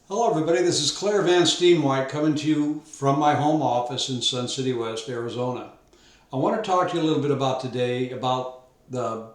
Hello everybody, this is Claire Van Steenwhite coming to you from my home office in Sun City West, Arizona. I want to talk to you a little bit about today about the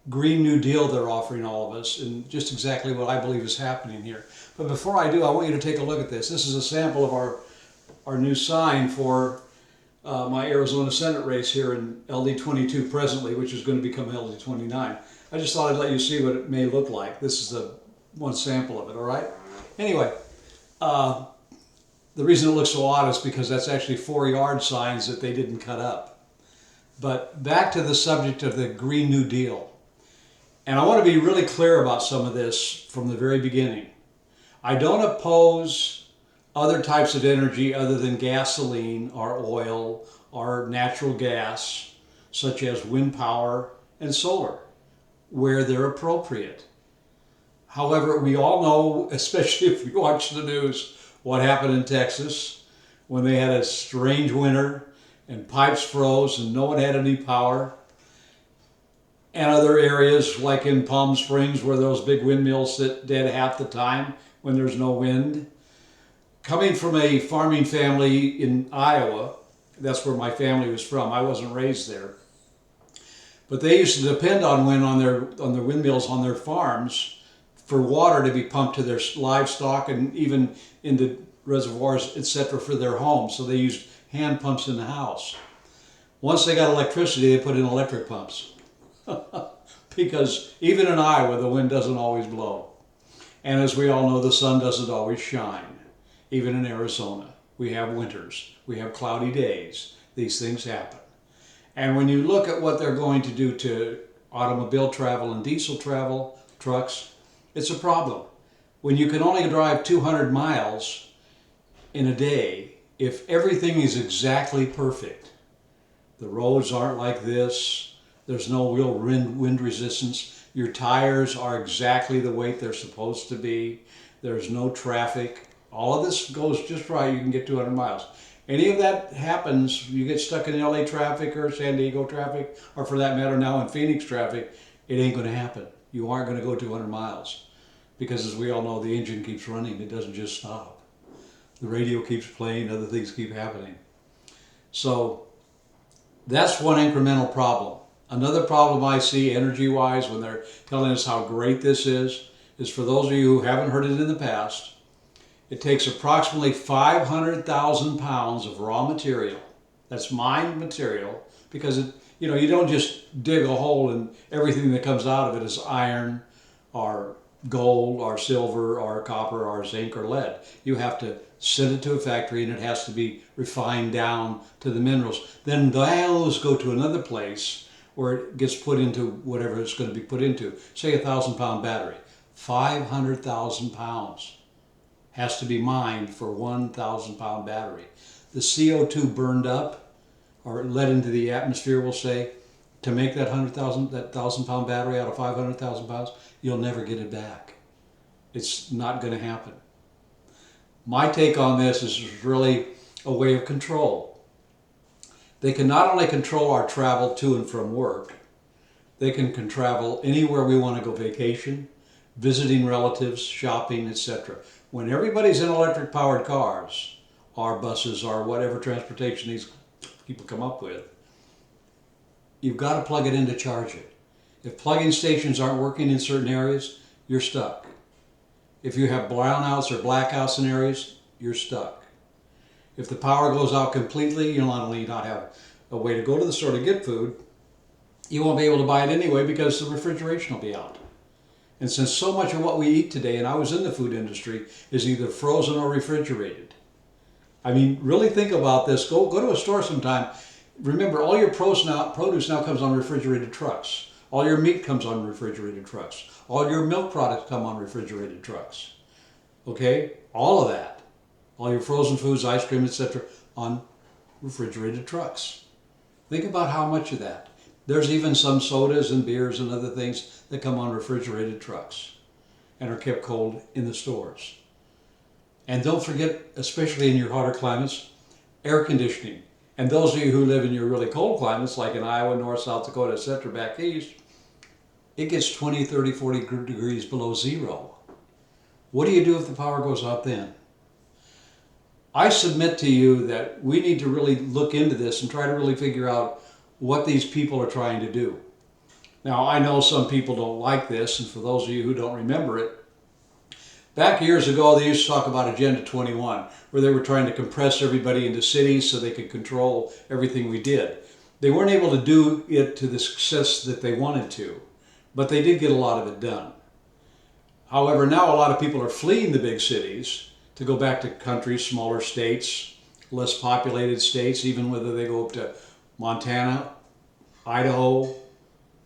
Green New Deal they're offering all of us and just exactly what I believe is happening here. But before I do, I want you to take a look at this. This is a sample of our new sign for my Arizona Senate race here in LD22 presently, which is going to become LD29. I just thought I'd let you see what it may look like. This is the one sample of it, all right? Anyway, the reason it looks so odd is because that's actually 4-yard signs that they didn't cut up. But back to the subject of the Green New Deal. And I want to be really clear about some of this from the very beginning. I don't oppose other types of energy other than gasoline or oil or natural gas, such as wind power and solar, where they're appropriate. However, we all know, especially if you watch the news, what happened in Texas when they had a strange winter and pipes froze and no one had any power. And other areas like in Palm Springs where those big windmills sit dead half the time when there's no wind. Coming from a farming family in Iowa, that's where my family was from. I wasn't raised there. But they used to depend on wind on their windmills on their farms for water to be pumped to their livestock and even into reservoirs, etc., for their homes. So they used hand pumps in the house. Once they got electricity, they put in electric pumps. Because even in Iowa, the wind doesn't always blow. And as we all know, the sun doesn't always shine. Even in Arizona, we have winters. We have cloudy days. These things happen. And when you look at what they're going to do to automobile travel and diesel travel, trucks, it's a problem. When you can only drive 200 miles in a day, if everything is exactly perfect, the roads aren't like this, there's no real wind resistance, your tires are exactly the weight they're supposed to be, there's no traffic, all of this goes just right, you can get 200 miles. Any of that happens, you get stuck in LA traffic or San Diego traffic, or for that matter now in Phoenix traffic, it ain't going to happen. You aren't going to go 200 miles. Because as we all know, the engine keeps running, it doesn't just stop. The radio keeps playing, other things keep happening. So that's one incremental problem. Another problem I see energy-wise when they're telling us how great this is for those of you who haven't heard it in the past, it takes approximately 500,000 pounds of raw material. That's mined material, because you don't just dig a hole and everything that comes out of it is iron or gold or silver or copper or zinc or lead. You have to send it to a factory and it has to be refined down to the minerals. Then those go to another place where it gets put into whatever it's going to be put into. Say a 1,000-pound battery. 500,000 pounds has to be mined for 1,000-pound battery. The CO2 burned up or let into the atmosphere, we'll say, to make that 1,000-pound battery out of 500,000 pounds, you'll never get it back. It's not going to happen. My take on this is really a way of control. They can not only control our travel to and from work, they can travel anywhere we want to go vacation, visiting relatives, shopping, etc. When everybody's in electric powered cars, or buses, or whatever transportation these people come up with, you've got to plug it in to charge it. If plug-in stations aren't working in certain areas, you're stuck. If you have brownouts or blackouts in areas, you're stuck. If the power goes out completely, you'll not only not have a way to go to the store to get food, you won't be able to buy it anyway because the refrigeration will be out. And since so much of what we eat today, and I was in the food industry, is either frozen or refrigerated. I mean, really think about this. Go to a store sometime. Remember, all your produce now comes on refrigerated trucks. All your meat comes on refrigerated trucks. All your milk products come on refrigerated trucks. Okay? All of that. All your frozen foods, ice cream, etc. on refrigerated trucks. Think about how much of that. There's even some sodas and beers and other things that come on refrigerated trucks and are kept cold in the stores. And don't forget, especially in your hotter climates, air conditioning. And those of you who live in your really cold climates, like in Iowa, North, South Dakota, etc., back east, it gets 20, 30, 40 degrees below zero. What do you do if the power goes out then? I submit to you that we need to really look into this and try to really figure out what these people are trying to do. Now, I know some people don't like this, and for those of you who don't remember it, back years ago they used to talk about Agenda 21, where they were trying to compress everybody into cities so they could control everything we did. They weren't able to do it to the success that they wanted to, but they did get a lot of it done. However, now a lot of people are fleeing the big cities to go back to countries, smaller states, less populated states, even whether they go up to Montana, Idaho,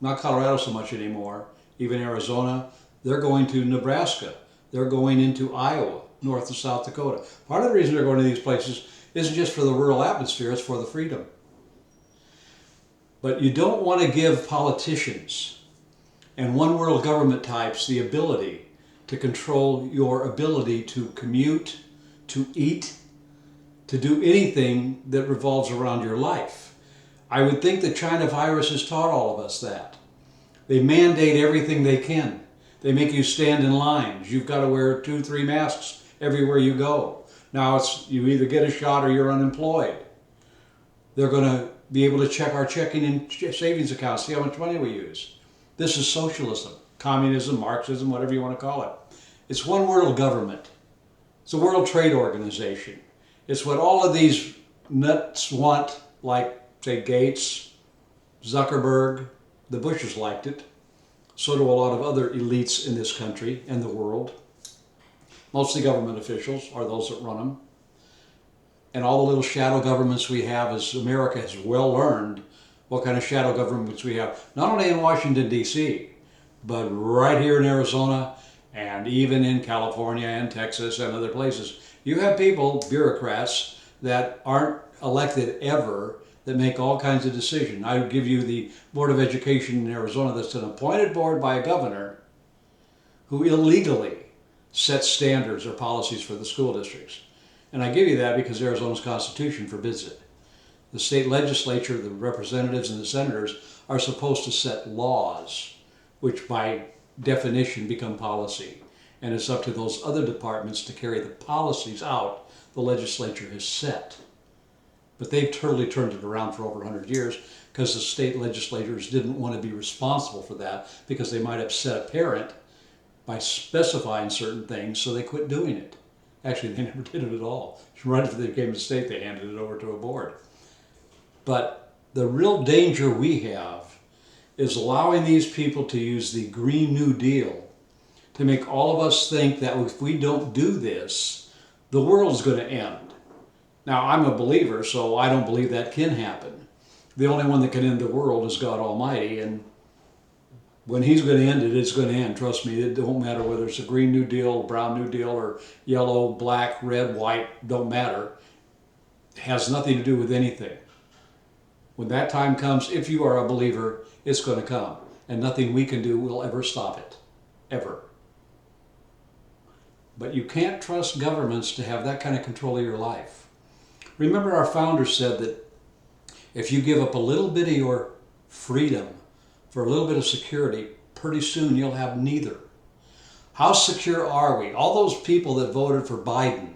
not Colorado so much anymore, even Arizona. They're going to Nebraska. They're going into Iowa, North and South Dakota. Part of the reason they're going to these places isn't just for the rural atmosphere, it's for the freedom. But you don't want to give politicians and one world government types the ability to control your ability to commute, to eat, to do anything that revolves around your life. I would think the China virus has taught all of us that. They mandate everything they can. They make you stand in lines. You've got to wear 2-3 masks everywhere you go. Now it's you either get a shot or you're unemployed. They're going to be able to check our checking and savings accounts, see how much money we use. This is socialism, communism, Marxism, whatever you want to call it. It's one world government. It's a World Trade Organization. It's what all of these nuts want, like, say, Gates, Zuckerberg. The Bushes liked it. So do a lot of other elites in this country and the world. Mostly government officials are those that run them. And all the little shadow governments we have, as America has well learned what kind of shadow governments we have, not only in Washington, D.C., but right here in Arizona and even in California and Texas and other places. You have people, bureaucrats, that aren't elected ever, that make all kinds of decisions. I would give you the Board of Education in Arizona that's an appointed board by a governor who illegally sets standards or policies for the school districts. And I give you that because Arizona's Constitution forbids it. The state legislature, the representatives and the senators are supposed to set laws, which by definition become policy. And it's up to those other departments to carry the policies out the legislature has set. But they've totally turned it around for over 100 years because the state legislators didn't want to be responsible for that because they might upset a parent by specifying certain things, so they quit doing it. Actually, they never did it at all. Right after they became a state, they handed it over to a board. But the real danger we have is allowing these people to use the Green New Deal to make all of us think that if we don't do this, the world's going to end. Now, I'm a believer, so I don't believe that can happen. The only one that can end the world is God Almighty, and when He's going to end it, it's going to end. Trust me, it don't matter whether it's a Green New Deal, Brown New Deal, or yellow, black, red, white, don't matter. It has nothing to do with anything. When that time comes, if you are a believer, it's going to come, and nothing we can do will ever stop it, ever. But you can't trust governments to have that kind of control of your life. Remember, our founder said that if you give up a little bit of your freedom for a little bit of security, pretty soon you'll have neither. How secure are we? All those people that voted for Biden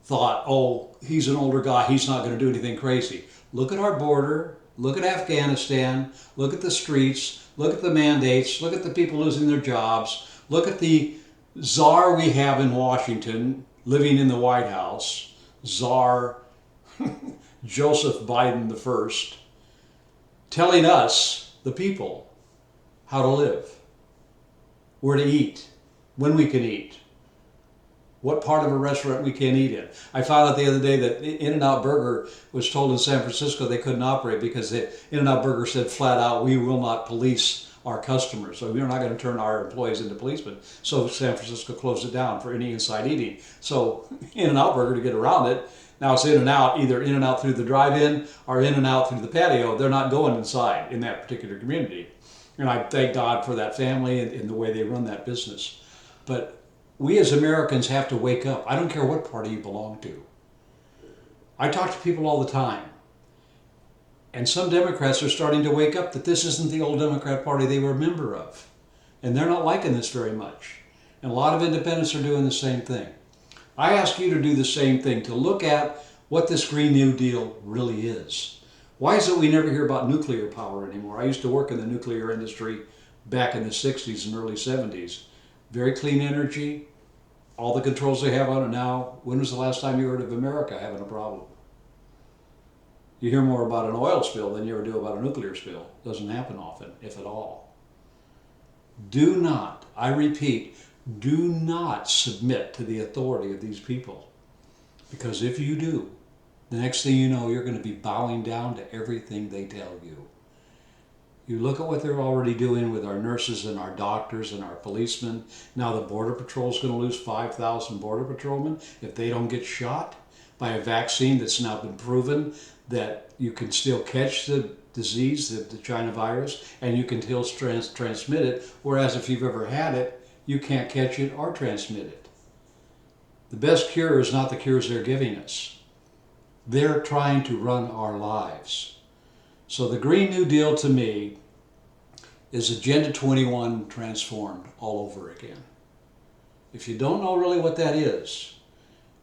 thought, oh, he's an older guy, he's not going to do anything crazy. Look at our border, look at Afghanistan, look at the streets, look at the mandates, look at the people losing their jobs, look at the czar we have in Washington living in the White House, Czar Joseph Biden I, telling us, the people, how to live, where to eat, when we can eat, what part of a restaurant we can eat in. I found out the other day that In-N-Out Burger was told in San Francisco they couldn't operate because In-N-Out Burger said flat out, we will not police our customers. So we're not going to turn our employees into policemen. So San Francisco closed it down for any inside eating. So In-N-Out Burger, to get around it, now it's In-N-Out, either In-N-Out through the drive-in or In-N-Out through the patio. They're not going inside in that particular community. And I thank God for that family and the way they run that business. But we as Americans have to wake up. I don't care what party you belong to. I talk to people all the time. And some Democrats are starting to wake up that this isn't the old Democrat Party they were a member of. And they're not liking this very much. And a lot of independents are doing the same thing. I ask you to do the same thing, to look at what this Green New Deal really is. Why is it we never hear about nuclear power anymore? I used to work in the nuclear industry back in the 60s and early 70s. Very clean energy, all the controls they have on it now. When was the last time you heard of America having a problem? You hear more about an oil spill than you ever do about a nuclear spill. It doesn't happen often, if at all. Do not, I repeat, do not submit to the authority of these people. Because if you do, the next thing you know, you're going to be bowing down to everything they tell you. You look at what they're already doing with our nurses and our doctors and our policemen. Now the Border Patrol is going to lose 5,000 Border Patrolmen if they don't get shot by a vaccine that's now been proven that you can still catch the disease, the China virus, and you can still transmit it, whereas if you've ever had it, you can't catch it or transmit it. The best cure is not the cures they're giving us. They're trying to run our lives. So the Green New Deal to me is Agenda 21 transformed all over again. If you don't know really what that is,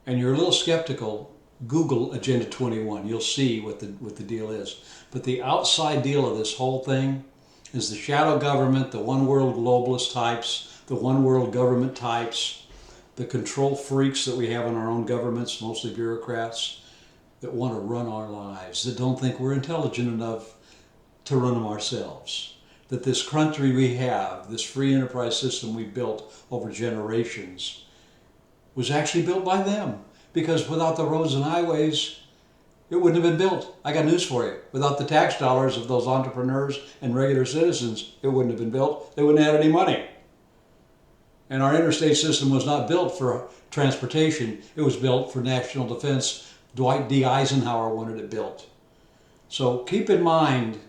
and you're a little skeptical, Google Agenda 21. You'll see what the deal is. But the outside deal of this whole thing is the shadow government, the one world globalist types, the one world government types, the control freaks that we have in our own governments, mostly bureaucrats, that want to run our lives, that don't think we're intelligent enough to run them ourselves. That this country we have, this free enterprise system we built over generations, was actually built by them. Because without the roads and highways, it wouldn't have been built. I got news for you. Without the tax dollars of those entrepreneurs and regular citizens, it wouldn't have been built. They wouldn't have had any money. And our interstate system was not built for transportation. It was built for national defense. Dwight D. Eisenhower wanted it built. So keep in mind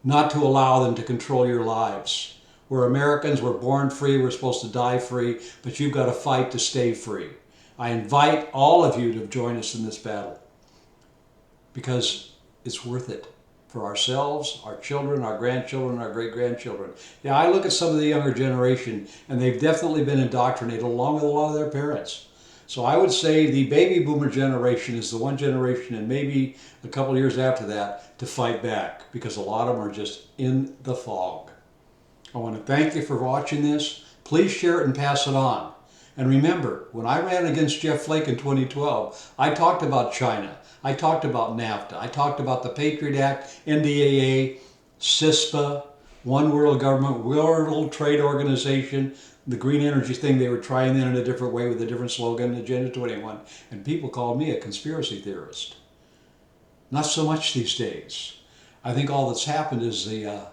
not to allow them to control your lives. We're Americans, we're born free, we're supposed to die free, but you've got to fight to stay free. I invite all of you to join us in this battle because it's worth it for ourselves, our children, our grandchildren, our great-grandchildren. Yeah, I look at some of the younger generation and they've definitely been indoctrinated along with a lot of their parents. So I would say the baby boomer generation is the one generation, and maybe a couple of years after that, to fight back, because a lot of them are just in the fog. I want to thank you for watching this. Please share it and pass it on. And remember, when I ran against Jeff Flake in 2012, I talked about China. I talked about NAFTA. I talked about the Patriot Act, NDAA, CISPA, One World Government, World Trade Organization, the green energy thing. They were trying that in a different way with a different slogan, Agenda 21. And people called me a conspiracy theorist. Not so much these days. I think all that's happened is the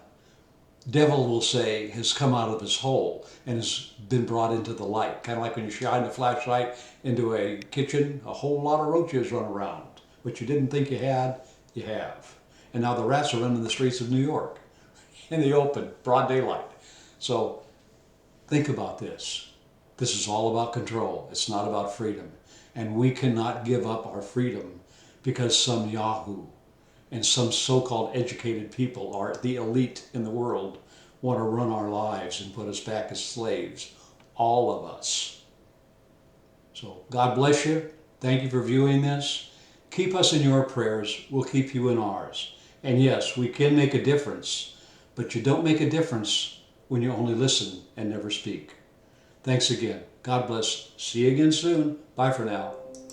devil, will say, has come out of his hole and has been brought into the light. Kind of like when you shine a flashlight into a kitchen, a whole lot of roaches run around. What you didn't think you had, you have. And now the rats are running the streets of New York in the open, broad daylight. So think about this. This is all about control. It's not about freedom. And we cannot give up our freedom because some Yahoo and some so-called educated people, are the elite in the world, want to run our lives and put us back as slaves. All of us. So God bless you. Thank you for viewing this. Keep us in your prayers. We'll keep you in ours. And yes, we can make a difference, but you don't make a difference when you only listen and never speak. Thanks again. God bless. See you again soon. Bye for now.